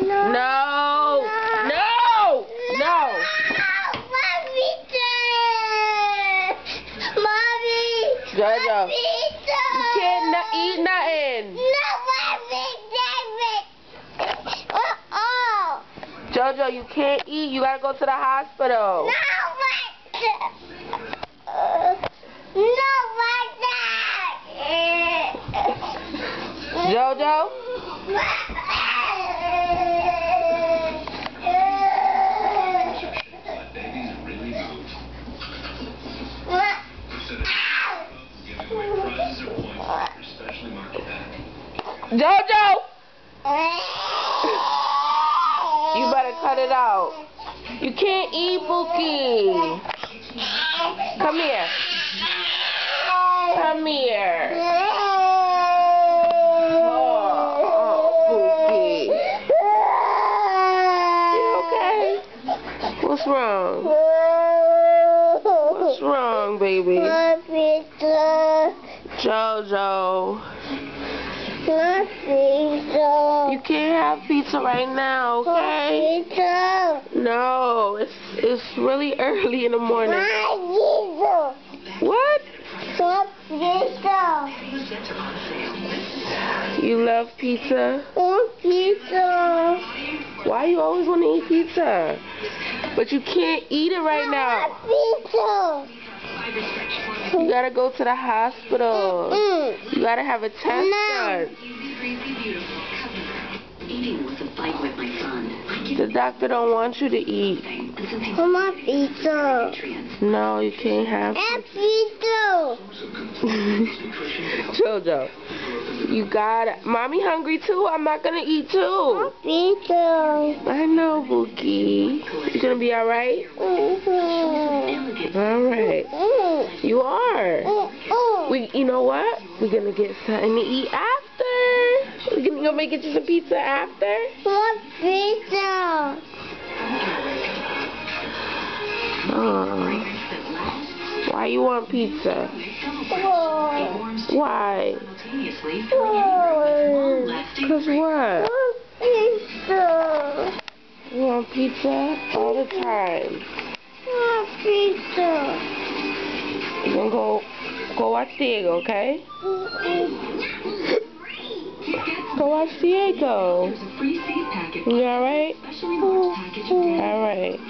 No. No. No. Jojo, you can't eat nothing. Jojo, you can't eat. You gotta go to the hospital. Jojo? Jojo! You better cut it out. You can't eat, Bookie. Come here. Come here. Bookie. You okay? What's wrong? What's wrong, baby? Jojo. You can't have pizza right now, okay? No, it's really early in the morning. What? You love pizza? Why you always want to eat pizza? But you can't eat it right now. You gotta go to the hospital. You gotta have a test done. The doctor don't want you to eat. I want pizza. No, you can't have pizza. Jojo, you got it. Mommy hungry too. I'm not gonna eat too. Pizza. I know, Bookie. You gonna be all right? All right. You are. You know what? We're gonna get something to eat after. You gonna make it you some pizza after? I want pizza. Why you want pizza? Why? Cause what? Pizza. You want pizza all the time. I want pizza. You gonna go watch Diego, okay? Go watch Diego. You alright? Alright.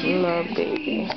Love, baby.